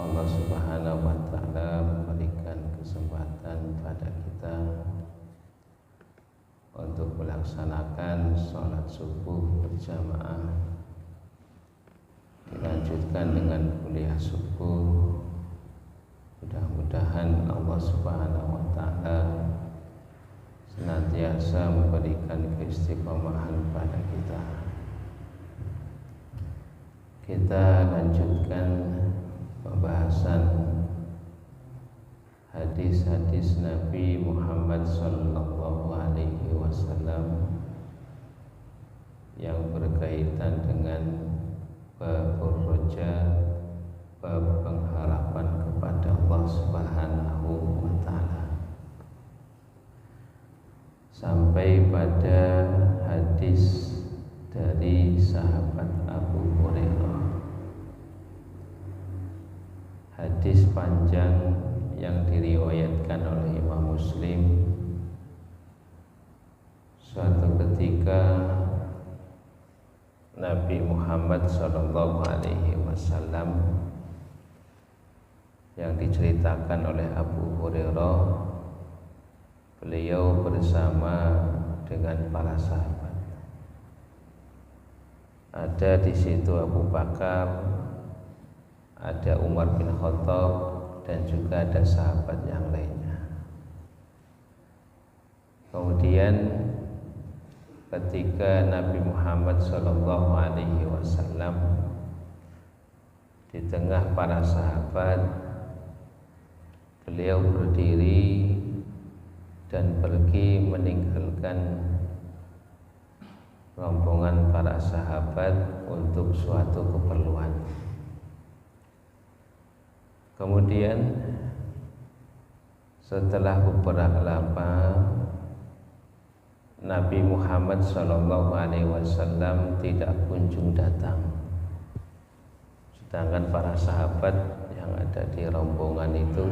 Allah Subhanahu wa Ta'ala memberikan kesempatan pada kita untuk melaksanakan sholat subuh berjamaah, dilanjutkan dengan kuliah subuh. Mudah-mudahan Allah Subhanahu wa Ta'ala senantiasa memberikan keistiqomahan pada kita. Kita lanjutkan pembahasan hadis-hadis Nabi Muhammad sallallahu alaihi wasallam yang berkaitan dengan babur roja, bab pengharapan kepada Allah Subhanahu wa Ta'ala, sampai pada hadis dari sahabat Abu Hurairah. Hadis panjang yang diriwayatkan oleh Imam Muslim. Suatu ketika Nabi Muhammad sallallahu alaihi wasallam, yang diceritakan oleh Abu Hurairah, beliau bersama dengan para sahabat. Ada di situ Abu Bakar, ada Umar bin Khattab, dan juga ada sahabat yang lainnya. Kemudian ketika Nabi Muhammad SAW di tengah para sahabat, beliau berdiri dan pergi meninggalkan rombongan para sahabat untuk suatu keperluan. Kemudian setelah beberapa lama, Nabi Muhammad SAW tidak kunjung datang, sedangkan para sahabat yang ada di rombongan itu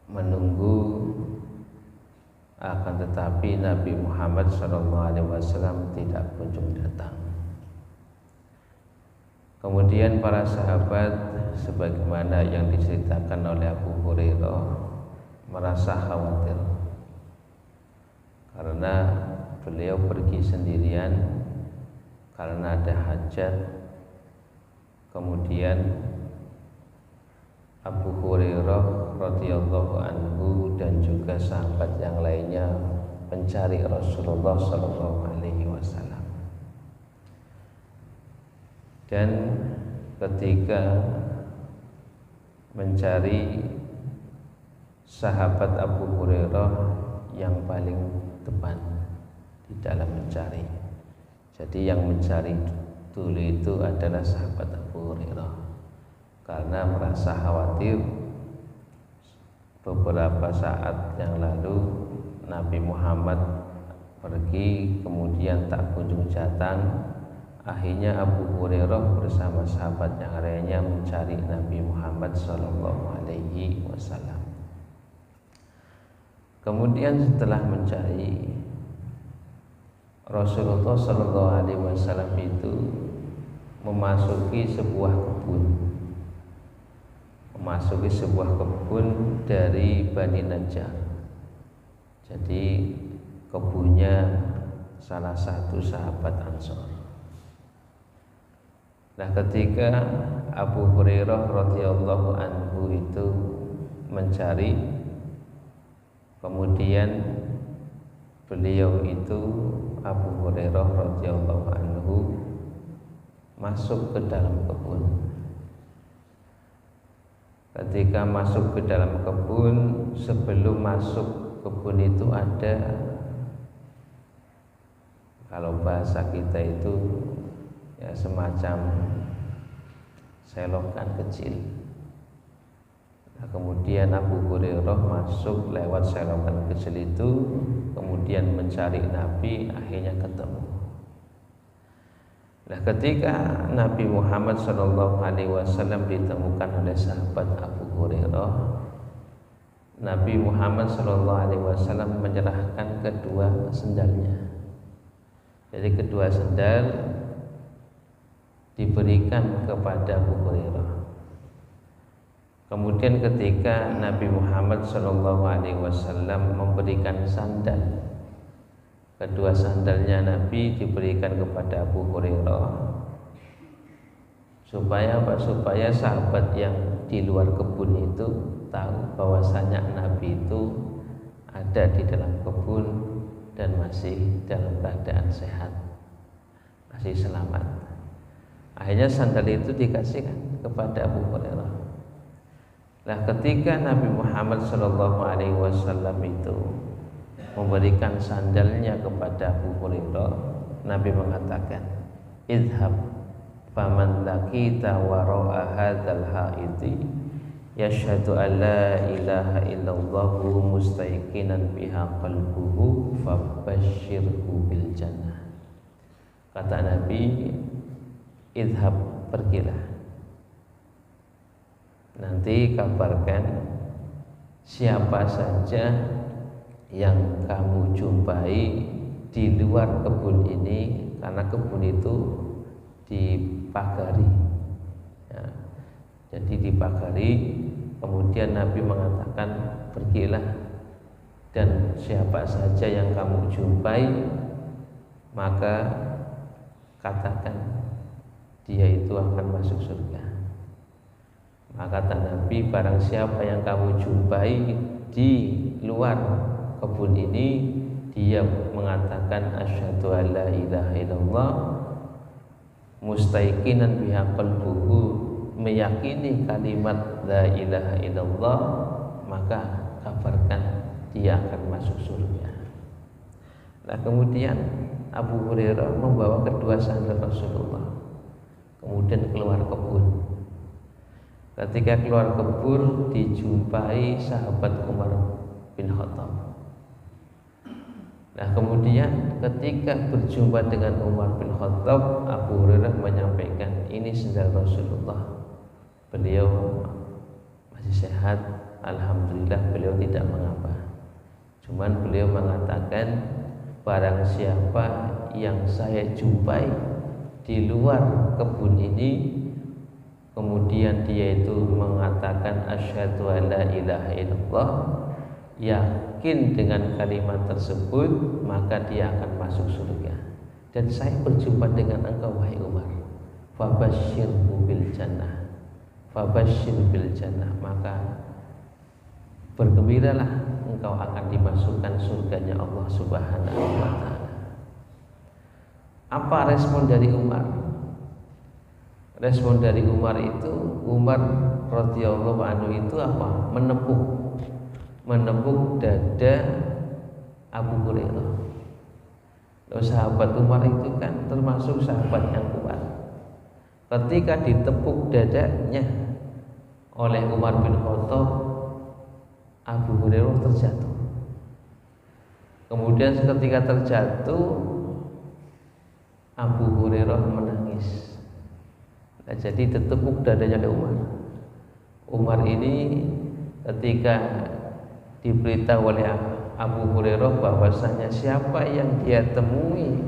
menunggu, akan tetapi Nabi Muhammad SAW tidak kunjung datang. Kemudian para sahabat, sebagaimana yang diceritakan oleh Abu Hurairah, merasa khawatir karena beliau pergi sendirian karena ada hajat. Kemudian Abu Hurairah radhiyallahu anhu dan juga sahabat yang lainnya mencari Rasulullah sallallahu alaihi wasallam. Dan ketika mencari, sahabat Abu Hurairah yang paling depan di dalam mencari. Jadi yang mencari dulu itu adalah sahabat Abu Hurairah, karena merasa khawatir beberapa saat yang lalu Nabi Muhammad pergi kemudian tak kunjung datang. Akhirnya Abu Hurairah bersama sahabat yang lainnya mencari Nabi Muhammad sallallahu alaihi wasallam. Kemudian setelah mencari, Rasulullah sallallahu alaihi wasallam itu memasuki sebuah kebun dari Bani Najjar. Jadi kebunnya salah satu sahabat Ansor. Nah, ketika Abu Hurairah radhiyallahu anhu itu mencari, kemudian beliau itu Abu Hurairah radhiyallahu anhu masuk ke dalam kebun. Ketika masuk ke dalam kebun, sebelum masuk kebun itu ada, kalau bahasa kita itu ya semacam selokan kecil. Nah, kemudian Abu Hurairah masuk lewat selokan kecil itu, kemudian mencari Nabi, akhirnya ketemu. Nah, ketika Nabi Muhammad SAW ditemukan oleh sahabat Abu Hurairah, Nabi Muhammad SAW menyerahkan kedua sendalnya. Jadi kedua sendal diberikan kepada Abu Hurairah. Kemudian ketika Nabi Muhammad SAW memberikan sandal, kedua sandalnya Nabi diberikan kepada Abu Hurairah, supaya apa? Supaya sahabat yang di luar kebun itu tahu bahwasanya Nabi itu ada di dalam kebun dan masih dalam keadaan sehat, masih selamat. Akhirnya sandal itu dikasihkan kepada Abu Hurairah. Nah, ketika Nabi Muhammad SAW itu memberikan sandalnya kepada Abu Hurairah, Nabi mengatakan, "Idhab faman laqita wara'a hadzal haiti yashhadu an la ilaha illallah mustaiqinan biha qalbuhu fabashshirhu bil jannah." Kata Nabi, "Idhab, pergilah. Nanti kabarkan siapa saja yang kamu jumpai di luar kebun ini," karena kebun itu dipagari ya, jadi dipagari. Kemudian Nabi mengatakan, "Pergilah, dan siapa saja yang kamu jumpai maka katakan dia itu akan masuk surga." Maka kata Nabi, barang siapa yang kamu jumpai di luar kebun ini, dia mengatakan asyhadu an la ilaha illallah mustaiqinan biha qalbuhu, meyakini kalimat la ilaha illallah, maka kabarkan dia akan masuk surga. Nah, kemudian Abu Hurairah membawa kedua sandal Rasulullah, kemudian keluar kebun. Ketika keluar kebun dijumpai sahabat Umar bin Khattab. Nah, kemudian ketika berjumpa dengan Umar bin Khattab, Abu Hurairah menyampaikan, "Ini sandal Rasulullah. Beliau masih sehat, alhamdulillah, beliau tidak mengapa. Cuman beliau mengatakan, barang siapa yang saya jumpai di luar kebun ini, kemudian dia itu mengatakan asyhadu an la ilaha illallah, yakin dengan kalimat tersebut, maka dia akan masuk surga. Dan saya berjumpa dengan engkau wahai Umar, fabashshirhu bil jannah, fabashshir bil jannah, maka bergembiralah, engkau akan dimasukkan surganya Allah Subhanahu wa taala." Apa respon dari Umar? Respon dari Umar itu, Umar radhiyallahu anhu itu apa? Menepuk dada Abu Hurairah. Sahabat Umar itu kan termasuk sahabat yang kuat. Ketika ditepuk dadanya oleh Umar bin Khattab, Abu Hurairah terjatuh. Kemudian ketika terjatuh, Abu Hurairah menangis. Nah, jadi ditepuk dadanya oleh Umar. Umar ini ketika diberitahu oleh Abu Hurairah bahwasanya siapa yang dia temui,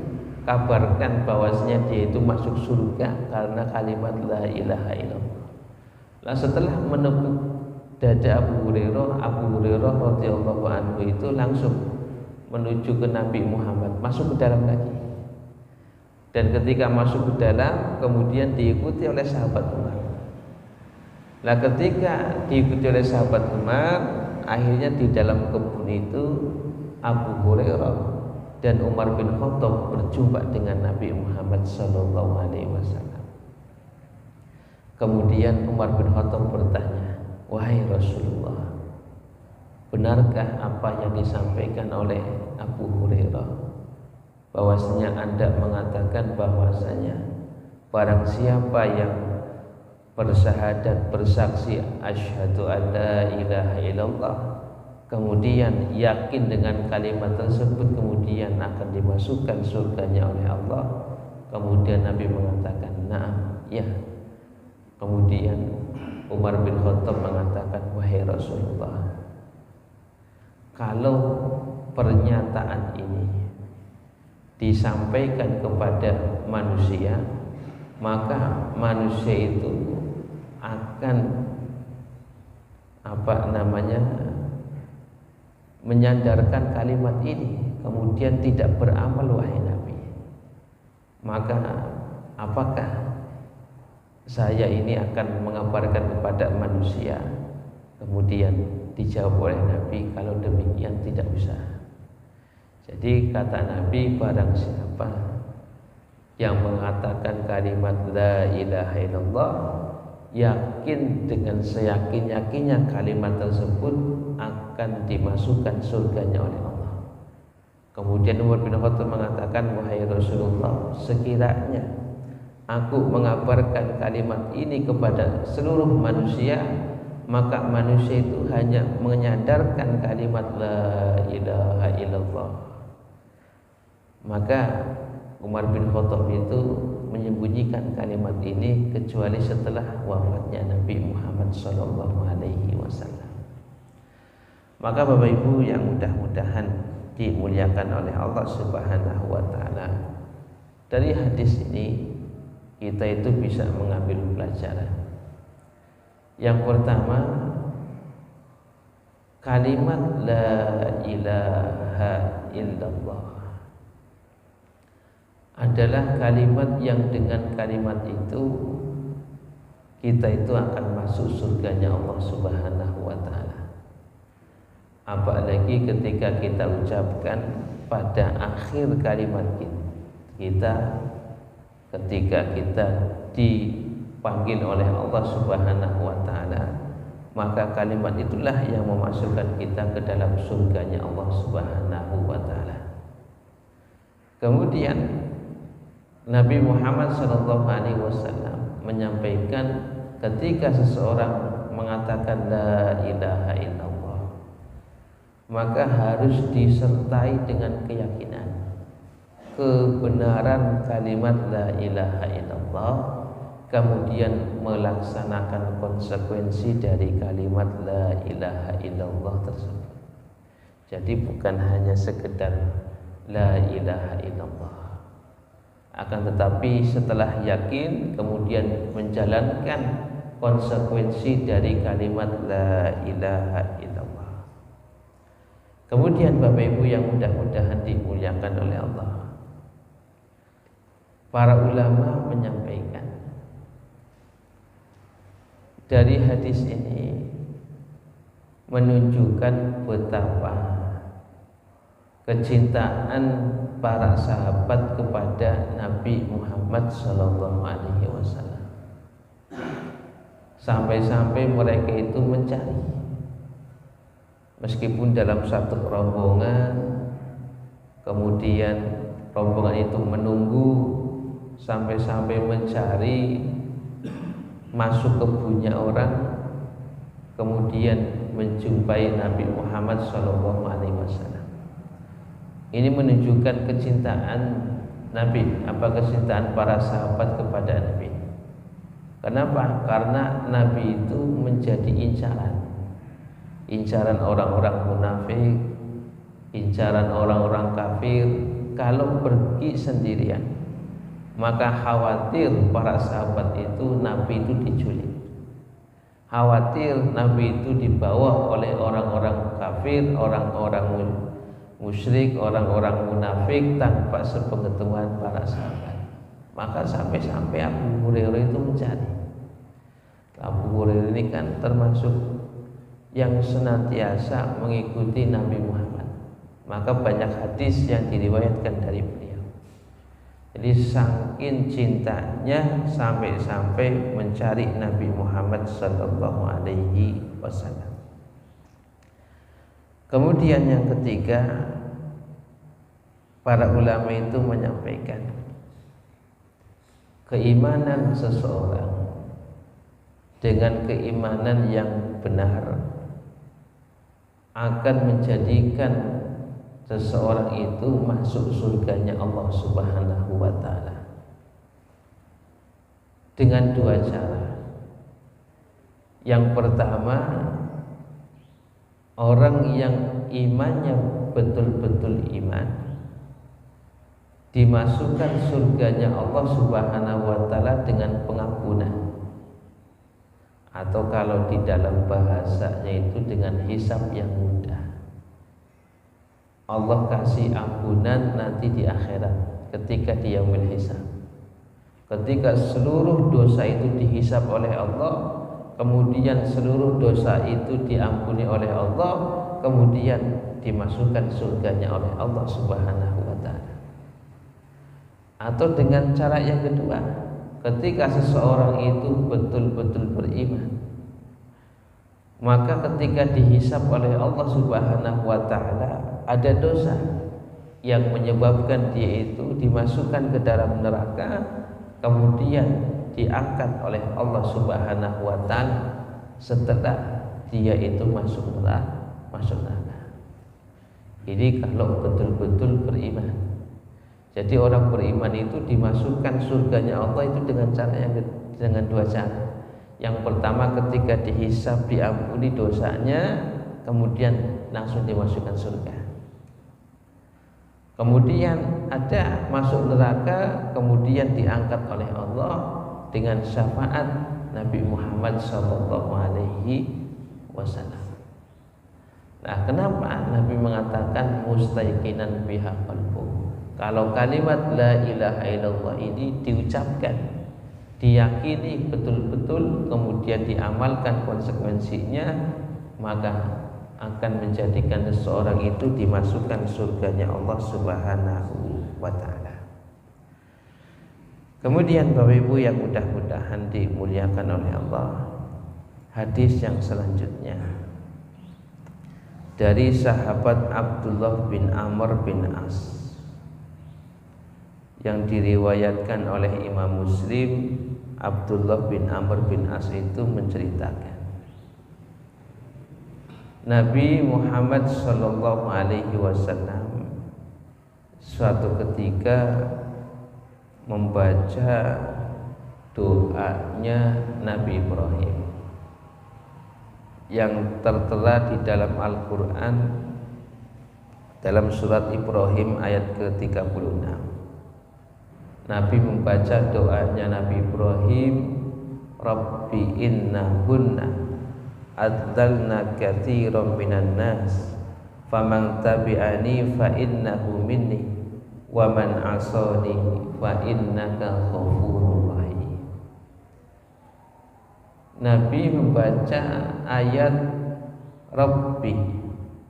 kabarkan bahwasanya dia itu masuk surga karena kalimat la ilaha illallah. Nah, setelah menepuk dada Abu Hurairah radhiyallahu anhu itu langsung menuju ke Nabi Muhammad, masuk ke dalam lagi. Dan ketika masuk ke dalam, kemudian diikuti oleh sahabat Umar. Nah, ketika diikuti oleh sahabat Umar, akhirnya di dalam kebun itu Abu Hurairah dan Umar bin Khattab berjumpa dengan Nabi Muhammad SAW. Kemudian Umar bin Khattab bertanya, "Wahai Rasulullah, benarkah apa yang disampaikan oleh Abu Hurairah, bahwasanya Anda mengatakan bahwasanya barang siapa yang bersyahadat, bersaksi asyhadu an la ilaha illallah, kemudian yakin dengan kalimat tersebut, kemudian akan dimasukkan surganya oleh Allah?" Kemudian Nabi mengatakan, "Na'am, ya." Kemudian Umar bin Khattab mengatakan, "Wahai Rasulullah, kalau pernyataan ini disampaikan kepada manusia, maka manusia itu akan menyandarkan kalimat ini kemudian tidak beramal, wahai Nabi, maka apakah saya ini akan mengabarkan kepada manusia? Kemudian dijawab oleh Nabi, kalau demikian tidak usah. Jadi kata Nabi, barang siapa yang mengatakan kalimat la ilaha illallah, yakin dengan seyakin-yakinnya kalimat tersebut akan dimasukkan surganya oleh Allah. Kemudian Umar bin Khattab mengatakan, wahai Rasulullah, sekiranya aku mengabarkan kalimat ini kepada seluruh manusia, maka manusia itu hanya menyandarkan kalimat la ilaha illallah. Maka Umar bin Khattab itu menyembunyikan kalimat ini kecuali setelah wafatnya Nabi Muhammad SAW. Maka Bapak Ibu yang mudah-mudahan dimuliakan oleh Allah Subhanahu wa taala, dari hadis ini kita itu bisa mengambil pelajaran. Yang pertama, kalimat la ilaha illallah adalah kalimat yang dengan kalimat itu kita itu akan masuk surganya Allah Subhanahu wa taala. Apalagi ketika kita ucapkan pada akhir kalimat kita, ketika kita dipanggil oleh Allah Subhanahu wa taala, maka kalimat itulah yang memasukkan kita ke dalam surganya Allah Subhanahu wa taala. Kemudian Nabi Muhammad SAW menyampaikan, ketika seseorang mengatakan la ilaha illallah, maka harus disertai dengan keyakinan kebenaran kalimat la ilaha illallah, kemudian melaksanakan konsekuensi dari kalimat la ilaha illallah tersebut. Jadi bukan hanya sekedar la ilaha illallah, akan tetapi setelah yakin kemudian menjalankan konsekuensi dari kalimat la ilaha illallah. Kemudian Bapak Ibu yang mudah-mudahan dimuliakan oleh Allah, para ulama menyampaikan dari hadis ini menunjukkan betapa kecintaan para sahabat kepada Nabi Muhammad SAW, sampai-sampai mereka itu mencari, meskipun dalam satu rombongan, kemudian rombongan itu menunggu sampai-sampai mencari masuk kebunnya orang, kemudian menjumpai Nabi Muhammad SAW. Ini menunjukkan kecintaan Nabi, kecintaan para sahabat kepada Nabi. Kenapa? Karena Nabi itu menjadi incaran orang-orang munafik, incaran orang-orang kafir. Kalau pergi sendirian, maka khawatir para sahabat itu Nabi itu diculik, khawatir Nabi itu dibawa oleh orang-orang kafir, orang-orang musyrik, orang-orang munafik tanpa sepengetahuan para sahabat. Maka sampai-sampai Abu Hurairah itu mencari. Abu Hurairah ini kan termasuk yang senantiasa mengikuti Nabi Muhammad, maka banyak hadis yang diriwayatkan dari beliau. Jadi saking cintanya sampai-sampai mencari Nabi Muhammad SAW. Kemudian yang ketiga, para ulama itu menyampaikan keimanan seseorang dengan keimanan yang benar akan menjadikan seseorang itu masuk surganya Allah Subhanahu wa taala dengan dua cara. Yang pertama, orang yang imannya betul-betul iman dimasukkan surganya Allah Subhanahu wa taala dengan pengampunan. atau kalau di dalam bahasanya itu dengan hisab yang mudah. Allah kasih ampunan nanti di akhirat ketika di yaumil hisab. Ketika seluruh dosa itu dihisab oleh Allah, kemudian seluruh dosa itu diampuni oleh Allah, kemudian dimasukkan surganya oleh Allah Subhanahu wa ta'ala. Atau dengan cara yang kedua, ketika seseorang itu betul-betul beriman, maka ketika dihisab oleh Allah Subhanahu wa ta'ala ada dosa yang menyebabkan dia itu dimasukkan ke dalam neraka, kemudian diangkat oleh Allah Subhanahu wa ta'ala setelah dia itu masuk neraka. Ini kalau betul-betul beriman. Jadi orang beriman itu dimasukkan surganya Allah itu dengan dua cara. Yang pertama ketika dihisab diampuni dosanya, kemudian langsung dimasukkan surga. Kemudian ada masuk neraka, kemudian diangkat oleh Allah dengan syafaat Nabi Muhammad SAW. Nah, kenapa Nabi mengatakan mustaiqinan biha qalbu? Kalau kalimat la ilaha illallah ini diucapkan, diyakini betul-betul, kemudian diamalkan konsekuensinya, maka akan menjadikan seseorang itu dimasukkan surganya Allah Subhanahu wa ta'ala. Kemudian Bapak Ibu yang mudah-mudahan dimuliakan oleh Allah, hadis yang selanjutnya dari sahabat Abdullah bin Amr bin As yang diriwayatkan oleh Imam Muslim. Abdullah bin Amr bin As itu menceritakan Nabi Muhammad sallallahu alaihi wasallam suatu ketika membaca doanya Nabi Ibrahim yang tertera di dalam Al-Quran dalam surat Ibrahim ayat ke-36. Nabi membaca doanya Nabi Ibrahim, Rabbi innahunna adzalna katsiran minan nas faman tabi'ani fa innahu minni wa man asani fa innaka ghafurur rahim. Nabi membaca ayat Rabbi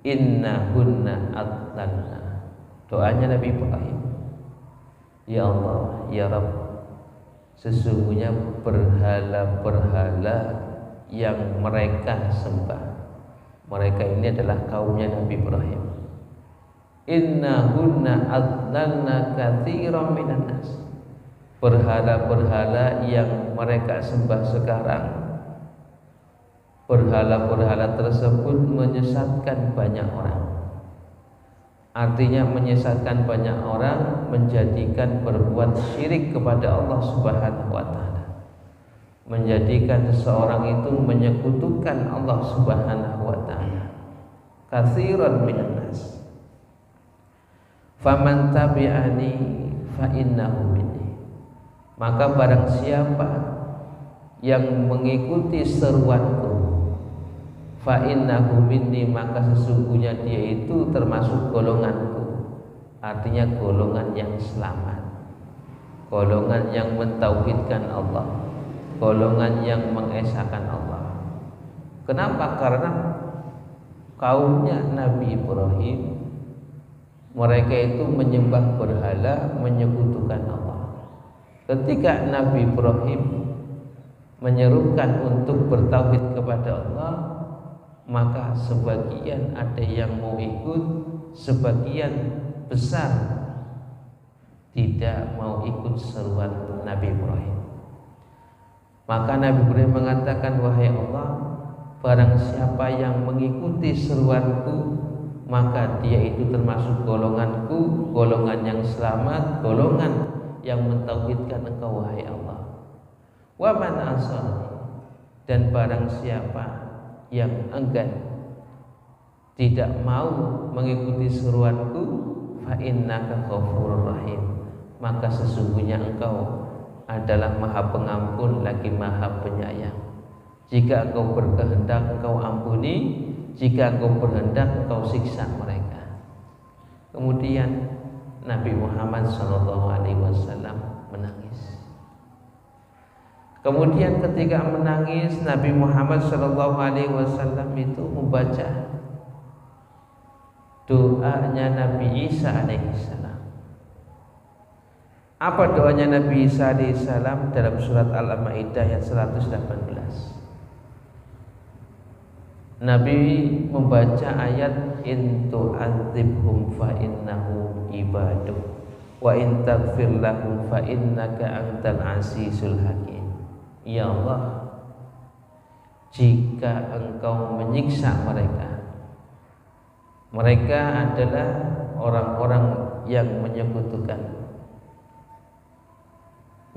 innahunna adzalna, doanya Nabi Ibrahim. Ya Allah, ya Rabb, sesungguhnya berhala-berhala yang mereka sembah, mereka ini adalah kaumnya Nabi Ibrahim. Innahunna adzalna katsiran minan nas, berhala-berhala yang mereka sembah sekarang, berhala-berhala tersebut menyesatkan banyak orang. Artinya menyesatkan banyak orang, menjadikan berbuat syirik kepada Allah Subhanahu wa ta'ala, menjadikan seseorang itu menyekutukan Allah Subhanahu wa ta'ala. Katsiran minan nas. Faman tabi'ani fa innahu minni, maka barang siapa yang mengikuti seruanku, fa innahu minni, maka sesungguhnya dia itu termasuk golonganku. Artinya golongan yang selamat, golongan yang mentauhidkan Allah, golongan yang mengesahkan Allah. Kenapa? Karena kaumnya Nabi Ibrahim, mereka itu menyembah berhala, menyekutukan Allah. Ketika Nabi Ibrahim menyerukan untuk bertauhid kepada Allah, maka sebagian ada yang mau ikut, sebagian besar tidak mau ikut seruan Nabi Ibrahim. Maka Nabi Ibrahim mengatakan, wahai Allah, barang siapa yang mengikuti seruanku, maka dia itu termasuk golonganku, golongan yang selamat, golongan yang mentauhidkan Engkau wahai Allah. Wa man asani, dan barang siapa yang enggan, tidak mau mengikuti seruanku, fa innaka ghafurur rahim, maka sesungguhnya Engkau adalah Maha Pengampun lagi Maha Penyayang. Jika engkau berkehendak engkau ampuni, jika engkau berkehendak engkau siksa mereka. Kemudian Nabi Muhammad SAW menangis. Kemudian ketika menangis, Nabi Muhammad SAW itu membaca doanya Nabi Isa alaihissalam. Apa doanya Nabi Isa alaihissalam? Dalam surat Al-Maidah ayat 118. Nabi membaca ayat in tu'adzibhum fa innahum ibaduk wa in taghfir lahum fa innaka antal azizul hakim. Ya Allah, jika engkau menyiksa mereka adalah orang-orang yang menyekutukan,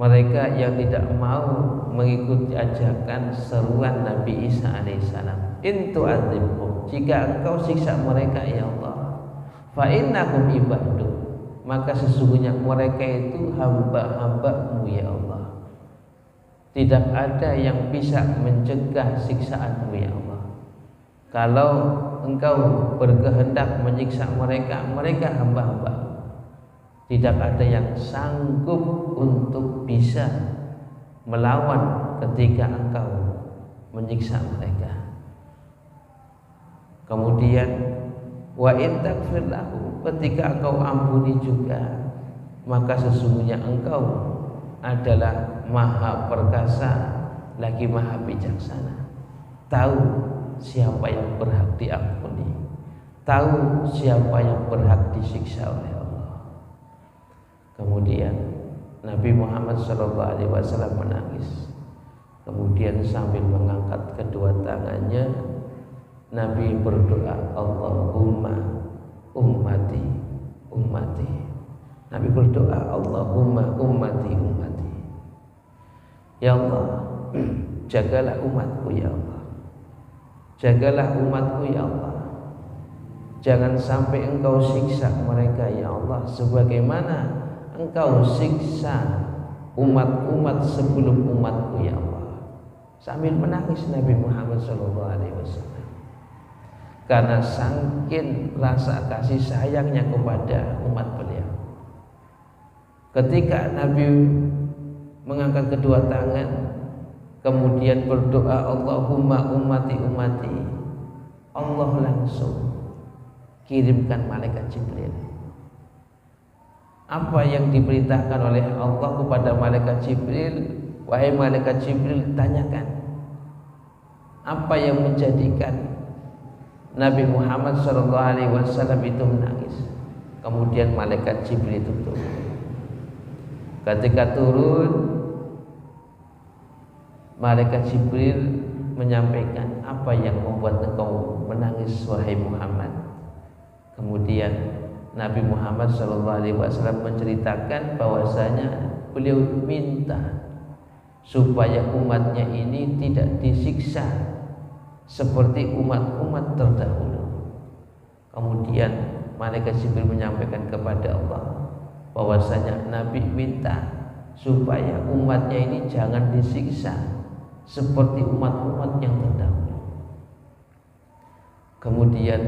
mereka yang tidak mau mengikuti ajakan seruan Nabi Isa alaihissalam. In tu'adzibhum, jika engkau siksa mereka ya Allah, fa innahum ibaduk, maka sesungguhnya mereka itu hamba-hambamu ya Allah. Tidak ada yang bisa mencegah siksaanmu ya Allah. Kalau engkau berkehendak menyiksa mereka, mereka hamba-hamba. Tidak ada yang sanggup untuk bisa melawan ketika engkau menyiksa mereka. Kemudian wa in taghfir lahu, ketika engkau ampuni juga, maka sesungguhnya engkau adalah maha perkasa lagi maha bijaksana. Tahu siapa yang berhak diampuni, tahu siapa yang berhak disiksa oleh Allah. Kemudian Nabi Muhammad SAW menangis. Kemudian sambil mengangkat kedua tangannya, Nabi berdoa, Allahumma ummati ummati. Nabi berdoa, Allahumma ummati ummati. Ya Allah, jagalah umatku ya Allah. Jagalah umatku ya Allah. Jangan sampai engkau siksa mereka ya Allah, sebagaimana engkau siksa umat-umat sebelum umatku ya Allah. Sambil menangis Nabi Muhammad SAW, karena saking rasa kasih sayangnya kepada umat beliau. Ketika Nabi mengangkat kedua tangan, kemudian berdoa, Allahumma ummati ummati, Allah langsung kirimkan malaikat Jibril. Apa yang diperintahkan oleh Allah kepada malaikat Jibril? Wahai malaikat Jibril, tanyakan apa yang menjadikan Nabi Muhammad SAW itu menangis. Kemudian malaikat Jibril itu turun. Ketika turun, malaikat Jibril menyampaikan, apa yang membuat engkau menangis wahai Muhammad? Kemudian Nabi Muhammad SAW menceritakan bahwasanya beliau minta supaya umatnya ini tidak disiksa seperti umat-umat terdahulu. Kemudian malaikat Jibril menyampaikan kepada Allah bahwasanya Nabi minta supaya umatnya ini jangan disiksa seperti umat-umat yang terdahulu. Kemudian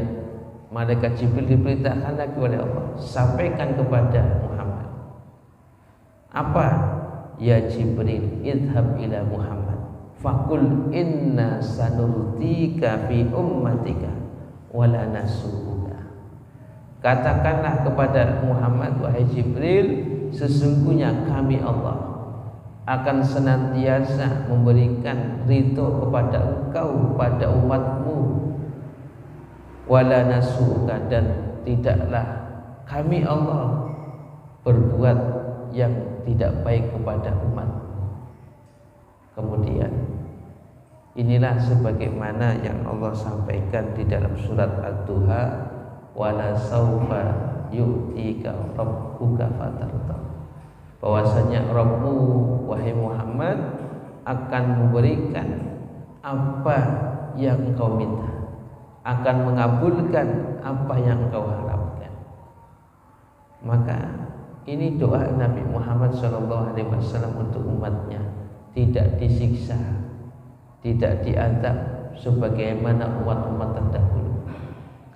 malaikat Jibril diperintahkan lagi oleh Allah, sampaikan kepada Muhammad. Apa? Ya Jibril, idhab ila Muhammad faqul inna sanurtika fi ummatika wala nasuka. Katakanlah kepada Muhammad, wahai Jibril, sesungguhnya kami Allah akan senantiasa memberikan ridho kepada engkau, pada umatmu, wala nasuka, dan tidaklah kami Allah berbuat yang tidak baik kepada umatmu. Kemudian inilah sebagaimana yang Allah sampaikan di dalam surat Ad-Duha, wala saufa yu'tika rabbuka fatarda, bahwasanya Rabbmu wahai Muhammad akan memberikan apa yang engkau minta, akan mengabulkan apa yang engkau harapkan. Maka ini doa Nabi Muhammad SAW untuk umatnya, tidak disiksa, tidak diazab sebagaimana umat-umat terdahulu.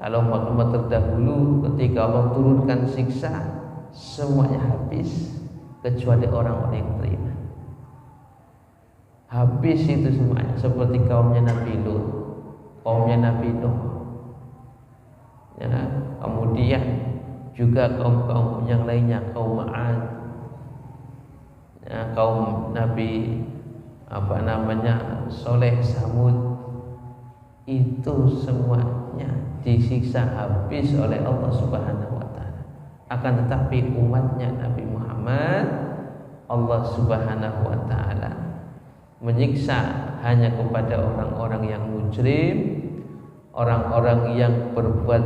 Kalau umat-umat terdahulu ketika Allah turunkan siksa semuanya habis kecuali orang-orang yang beriman. Habis itu semuanya, seperti kaumnya Nabi Lut, kaumnya Nabi Nuh, ya, kemudian juga kaum-kaum yang lainnya, kaum Ad, ya, kaum Nabi Soleh, Samud, itu semuanya disiksa habis oleh Allah Subhanahu wa taala. Akan tetapi umatnya Nabi Muhammad, Allah Subhanahu wa taala menyiksa hanya kepada orang-orang yang mujrim, orang-orang yang berbuat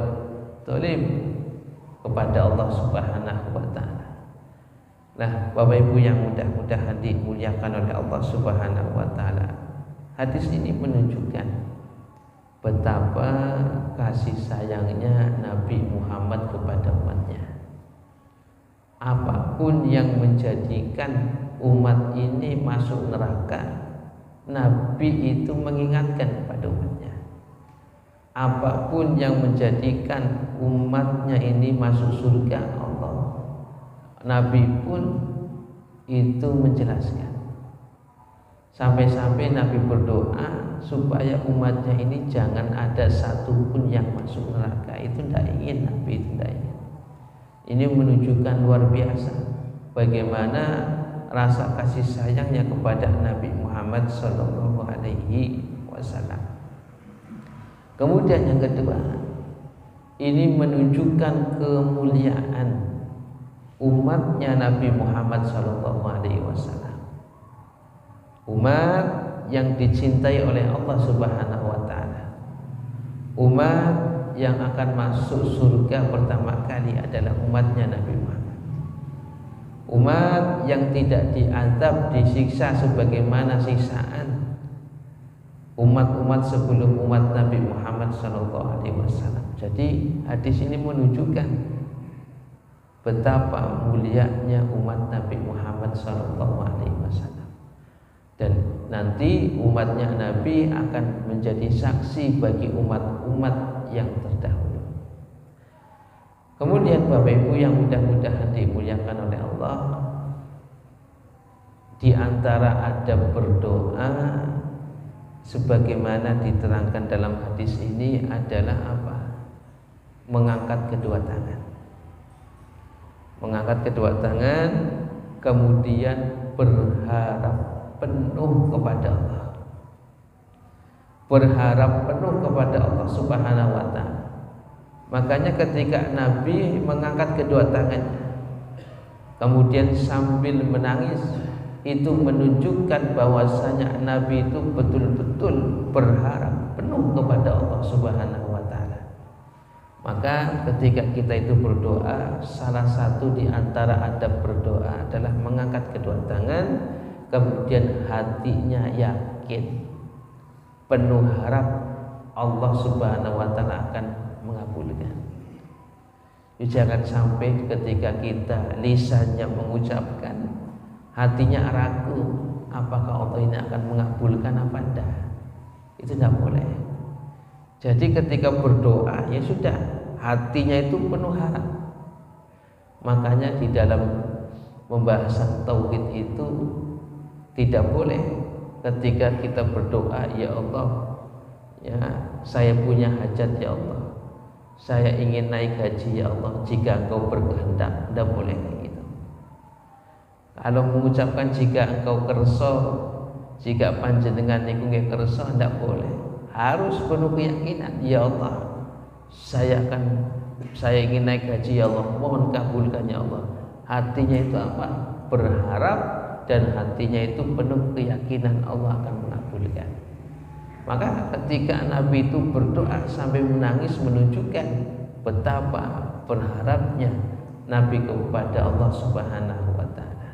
zalim kepada Allah Subhanahu wa taala. Nah, Bapak Ibu yang mudah-mudahan dimuliakan oleh Allah Subhanahu wa taala, hadis ini menunjukkan betapa kasih sayangnya Nabi Muhammad kepada umatnya. Apapun yang menjadikan umat ini masuk neraka, Nabi itu mengingatkan kepada umatnya. Apapun yang menjadikan umatnya ini masuk surga Allah, Nabi pun itu menjelaskan. Sampai-sampai Nabi berdoa supaya umatnya ini jangan ada satupun yang masuk neraka. Itu tidak ingin, Nabi itu tidak ingin. Ini menunjukkan luar biasa bagaimana rasa kasih sayangnya kepada Nabi Muhammad Sallallahu Alaihi Wasallam. Kemudian yang kedua, ini menunjukkan kemuliaan umatnya Nabi Muhammad Sallallahu Alaihi Wasallam. Umat yang dicintai oleh Allah Subhanahu wa taala. Umat yang akan masuk surga pertama kali adalah umatnya Nabi Muhammad. Umat yang tidak diazab, disiksa sebagaimana siksaan umat-umat sebelum umat Nabi Muhammad SAW. Jadi hadis ini menunjukkan betapa mulianya umat Nabi Muhammad SAW. Dan nanti umatnya Nabi akan menjadi saksi bagi umat-umat yang terdahulu. Kemudian Bapak Ibu yang mudah-mudahan dimuliakan oleh Allah, di antara adab berdoa sebagaimana diterangkan dalam hadis ini adalah apa? Mengangkat kedua tangan. Mengangkat kedua tangan, kemudian berharap penuh kepada Allah. Berharap penuh kepada Allah Subhanahu wa taala. Makanya ketika Nabi mengangkat kedua tangannya kemudian sambil menangis, itu menunjukkan bahwasanya Nabi itu betul-betul berharap penuh kepada Allah Subhanahu wa taala. Maka ketika kita itu berdoa, salah satu di antara adab berdoa adalah mengangkat kedua tangan, kemudian hatinya yakin, penuh harap Allah Subhanahu wa taala akan mengabulkan. Jangan sampai ketika kita lisannya mengucapkan, hatinya ragu apakah Allah ini akan mengabulkan apa tidak. Itu tidak boleh. Jadi ketika berdoa ya sudah, hatinya itu penuh harap. Makanya di dalam pembahasan tauhid itu tidak boleh ketika kita berdoa, ya Allah, ya saya punya hajat ya Allah, saya ingin naik haji ya Allah, jika Engkau berkehendak. Tidak boleh kayak gitu. Kalau mengucapkan jika Engkau kerso, jika panjenengan niku nggih kerso, tidak boleh. Harus penuh keyakinan, ya Allah, saya ingin naik haji ya Allah, mohon kabulkan ya Allah. Hatinya itu apa? Berharap, dan hatinya itu penuh keyakinan Allah akan mengabulkan. Maka ketika Nabi itu berdoa sampai menangis menunjukkan betapa berharapnya Nabi kepada Allah Subhanahu wa taala.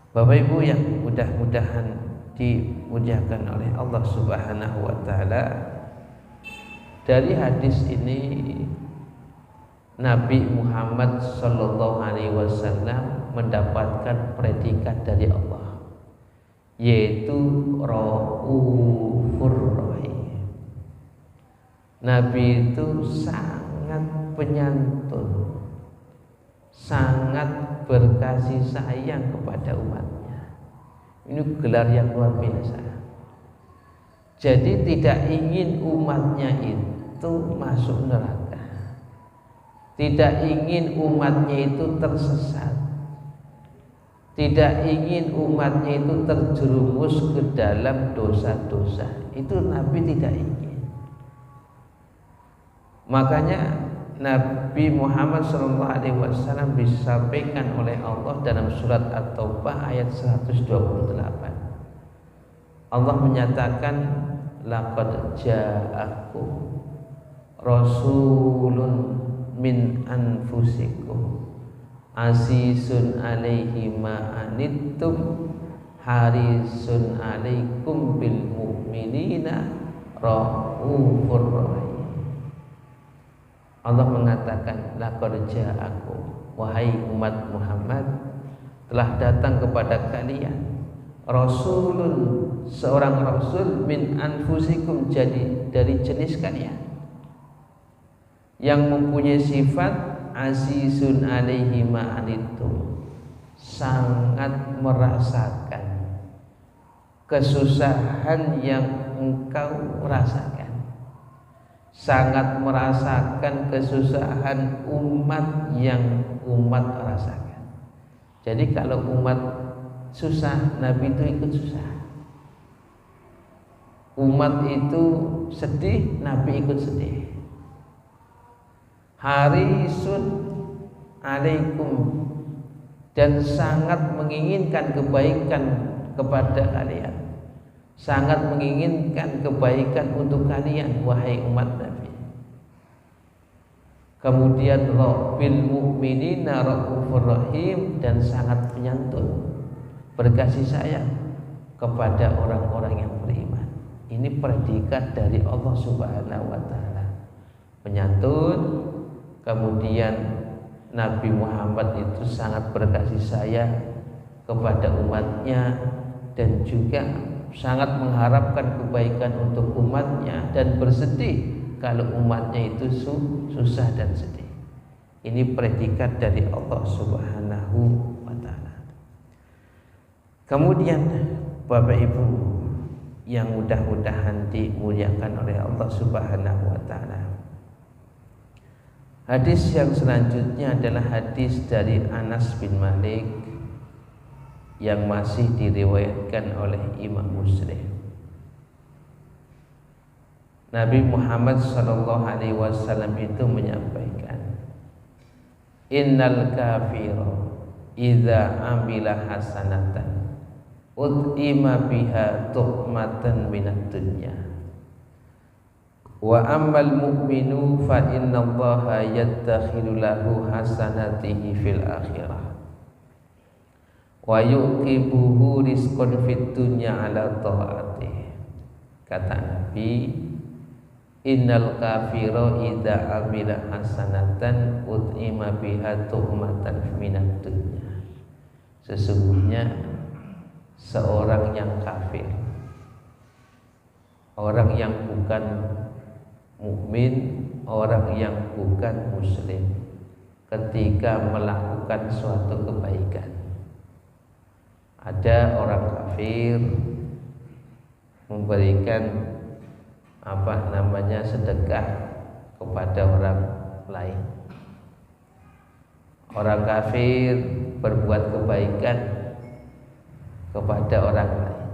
Bapak Ibu yang mudah-mudahan dimuliakan oleh Allah Subhanahu wa taala, dari hadis ini Nabi Muhammad sallallahu alaihi wasallam mendapatkan predikat dari Allah, yaitu Raufur Rahim. Nabi itu sangat penyantun, sangat berkasih sayang kepada umatnya. Ini gelar yang luar biasa. Jadi tidak ingin umatnya itu masuk neraka, tidak ingin umatnya itu tersesat, tidak ingin umatnya itu terjerumus ke dalam dosa-dosa. Itu Nabi tidak ingin. Makanya Nabi Muhammad SAW disampaikan oleh Allah dalam surat At-Taubah ayat 128. Allah menyatakan, laqad ja'akum rasulun min anfusikum azizun alaihi ma anittum harisun alaikum bil mu'minina raufur rahim. Allah mengatakan, laqad ja'akum, wahai umat Muhammad, telah datang kepada kalian rasulun, seorang rasul min anfusikum, jadi dari jenis kalian, yang mempunyai sifat azizun alaihi ma anittum, sangat merasakan kesusahan yang engkau rasakan, sangat merasakan kesusahan umat yang umat rasakan. Jadi kalau umat susah, Nabi itu ikut susah. Umat itu sedih, Nabi ikut sedih. Harisun alaikum, dan sangat menginginkan kebaikan kepada kalian, sangat menginginkan kebaikan untuk kalian, wahai umat Nabi. Kemudian bil mu'minina raufur rahim, dan sangat penyantun, berkasih sayang kepada orang-orang yang beriman. Ini predikat dari Allah Subhanahu wa taala. Penyantun, kemudian Nabi Muhammad itu sangat berkasih sayang kepada umatnya, dan juga sangat mengharapkan kebaikan untuk umatnya, dan bersedih kalau umatnya itu susah dan sedih. Ini predikat dari Allah Subhanahu wa taala. Kemudian Bapak Ibu yang mudah-mudahan dimuliakan oleh Allah Subhanahu wa taala, hadis yang selanjutnya adalah hadis dari Anas bin Malik yang masih diriwayatkan oleh Imam Muslim. Nabi Muhammad SAW itu menyampaikan, innal kafira idza amila hasanatan ut'ima biha tuhmatan minad dunya, wa ammal mu'minu fa innallaha yadtakhiru lahu hasanatihi fil akhirah wa yuqibuhu rizqan fid dunya ala ta'atih. Kata Nabi, innal kafira idza amila hasanatan ut'ima biha tuhmatan minad dunya. Sesungguhnya seorang yang kafir, orang yang bukan mukmin, orang yang bukan muslim, ketika melakukan suatu kebaikan, ada orang kafir memberikan sedekah kepada orang lain. Orang kafir berbuat kebaikan kepada orang lain,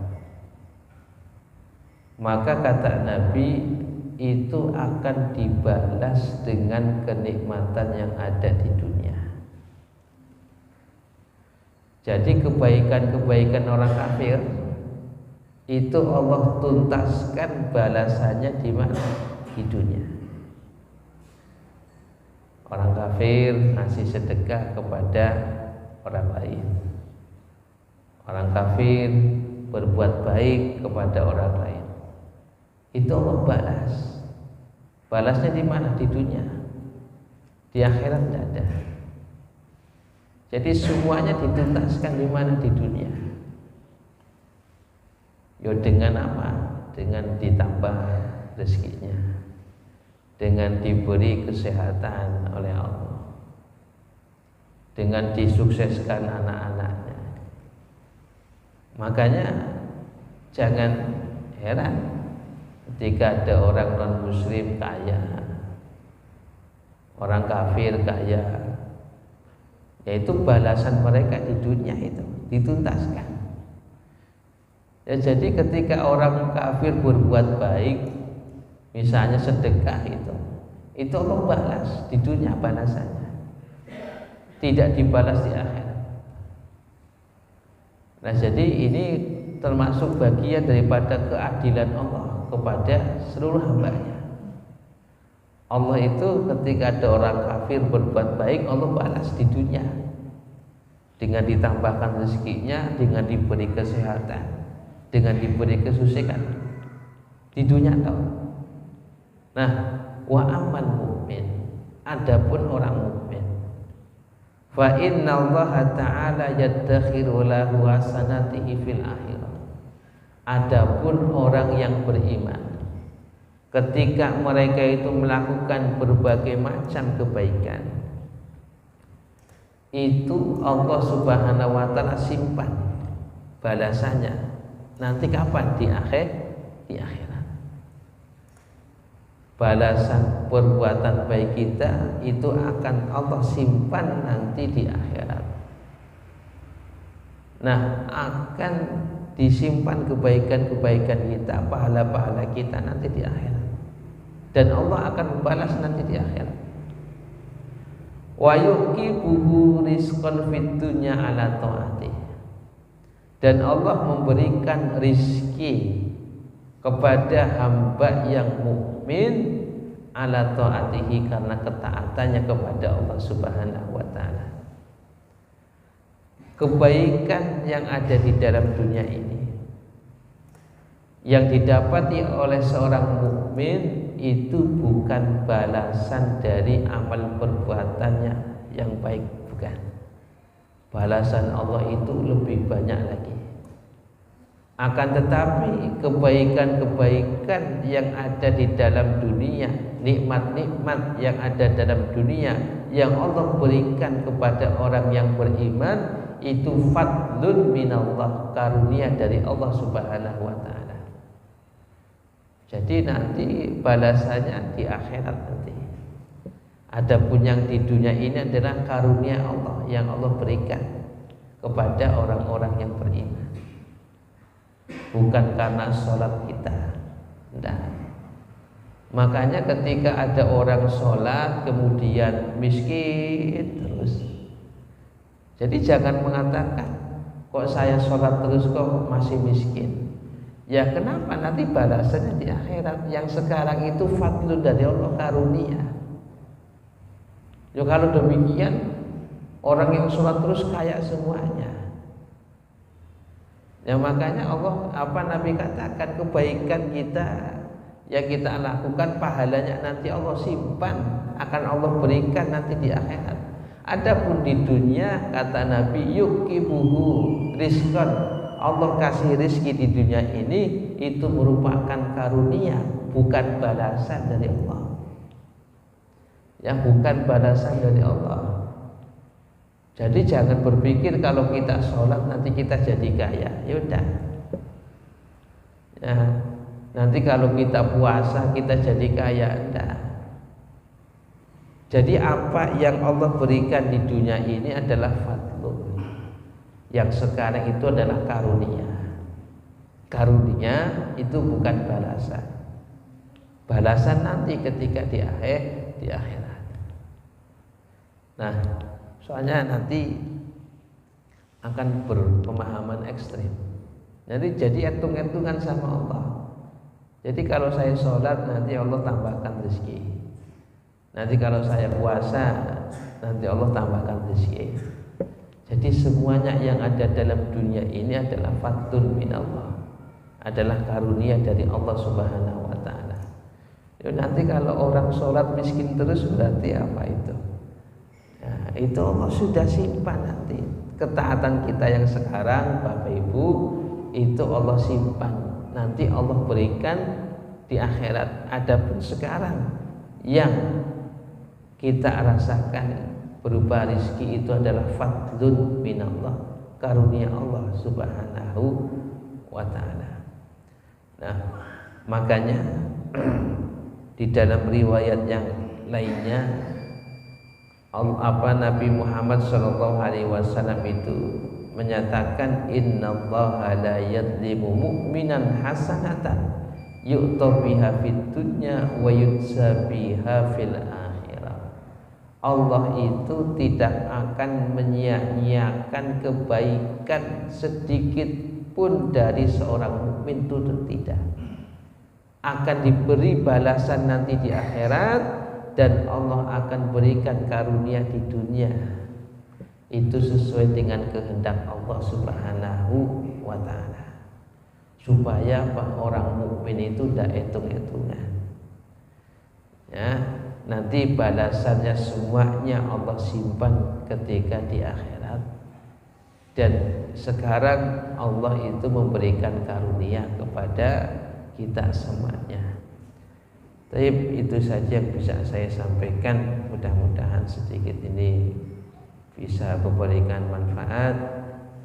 maka kata Nabi, itu akan dibalas dengan kenikmatan yang ada di dunia. Jadi kebaikan-kebaikan orang kafir itu Allah tuntaskan balasannya di mana? Di dunia. Orang kafir ngasih sedekah kepada orang lain, orang kafir berbuat baik kepada orang lain, itu Allah balas. Balasnya di mana? Di dunia. Di akhirat tidak ada. Jadi semuanya dituntaskan di mana? Di dunia. Ya dengan apa? Dengan ditambah rezekinya, dengan diberi kesehatan oleh Allah, dengan disukseskan anak-anaknya. Makanya jangan heran ketika ada orang non-muslim kaya, orang kafir kaya, yaitu balasan mereka di dunia itu dituntaskan. Ya, jadi ketika orang kafir berbuat baik, misalnya sedekah itu Allah balas di dunia balasannya, tidak dibalas di akhirat. Nah, jadi ini termasuk bagian daripada keadilan Allah kepada seluruh hambanya. Allah itu ketika ada orang kafir berbuat baik, Allah balas di dunia dengan ditambahkan rezekinya, dengan diberi kesehatan, dengan diberi kesuksesan di dunia tahu. Nah, wa amal mukmin, adapun orang mukmin, fa innallaha ta'ala yadakhiru lahu hasanatihi fil akhirah. Adapun orang yang beriman, ketika mereka itu melakukan berbagai macam kebaikan, itu Allah Subhanahu wa taala simpan balasannya. Nanti kapan? Di akhirat. Balasan perbuatan baik kita itu akan Allah simpan nanti di akhirat. Nah, akan disimpan kebaikan-kebaikan kita, pahala-pahala kita nanti di akhirat. Dan Allah akan membalas nanti di akhirat. Wa yuqibuhu rizqan fid dunya ala ta'ati. Dan Allah memberikan rizki kepada hamba yang mukmin ala ta'atihi, karena ketaatannya kepada Allah Subhanahu wa taala. Kebaikan yang ada di dalam dunia ini yang didapati oleh seorang mukmin itu bukan balasan dari amal perbuatannya yang baik, bukan. Balasan Allah itu lebih banyak lagi. Akan tetapi kebaikan-kebaikan yang ada di dalam dunia, nikmat-nikmat yang ada dalam dunia yang Allah berikan kepada orang yang beriman, itu fadlun minallah, karunia dari Allah Subhanahu wa taala. Jadi nanti balasannya di akhirat nanti. Adapun yang di dunia ini adalah karunia Allah yang Allah berikan kepada orang-orang yang beriman. Bukan karena sholat kita, tidak. Makanya ketika ada orang sholat kemudian miskin terus, jadi jangan mengatakan kok saya sholat terus kok masih miskin. Ya kenapa? Nanti balasannya di akhirat. Yang sekarang itu fadlun dari Allah, karunia. Ya kalau demikian, orang yang sholat terus kaya semuanya. Ya makanya Allah, Nabi katakan, kebaikan kita yang kita lakukan, pahalanya nanti Allah simpan, akan Allah berikan nanti di akhirat. Adapun di dunia, kata Nabi, yuqibuhu rizqan, Allah kasih rizki di dunia ini, itu merupakan karunia, bukan balasan dari Allah. Yang bukan balasan dari Allah. Jadi jangan berpikir kalau kita sholat nanti kita jadi kaya. Ya udah. Ya, nanti kalau kita puasa kita jadi kaya. Enggak. Jadi apa yang Allah berikan di dunia ini adalah fadlun. Yang sekarang itu adalah karunia. Karunia itu bukan balasan. Balasan nanti ketika di akhirat. Nah, soalnya nanti akan berpemahaman ekstrim. Nanti jadi hitung-hitungan sama Allah. Jadi kalau saya sholat nanti Allah tambahkan rezeki. Nanti kalau saya puasa nanti Allah tambahkan rezeki. Jadi semuanya yang ada dalam dunia ini adalah fadlun minallah, adalah karunia dari Allah Subhanahu wa taala. Ya, nanti kalau orang sholat miskin terus berarti apa itu? Nah, itu Allah sudah simpan nanti. Ketaatan kita yang sekarang Bapak Ibu itu Allah simpan nanti Allah berikan di akhirat. Adapun sekarang yang kita rasakan berupa rizki itu adalah fadlun minallah, karunia Allah subhanahu wa ta'ala. Nah, makanya di dalam riwayat yang lainnya Nabi Muhammad SAW itu menyatakan, innallaha la yadlimu mu'minan hasanatan yu'ta biha fid dunya wa yujza biha fil akhirah. Allah itu tidak akan menyia-nyiakan kebaikan sedikit pun dari seorang mukmin, itu tidak. Akan diberi balasan nanti di akhirat, dan Allah akan berikan karunia di dunia. Itu sesuai dengan kehendak Allah subhanahu wa ta'ala, supaya orang mukmin itu tidak hitung-hitungan ya. Nanti balasannya semuanya Allah simpan ketika di akhirat. Dan sekarang Allah itu memberikan karunia kepada kita semuanya. Tapi itu saja yang bisa saya sampaikan. Mudah-mudahan sedikit ini bisa memberikan manfaat.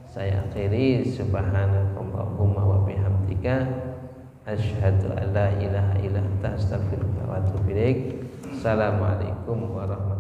Saya akhiri, subhanakallahumma wa bihamdika asyhadu an la ilaha illa anta astaghfiruka wa atubu ilaik. Assalamualaikum warahmatullahi wabarakatuh.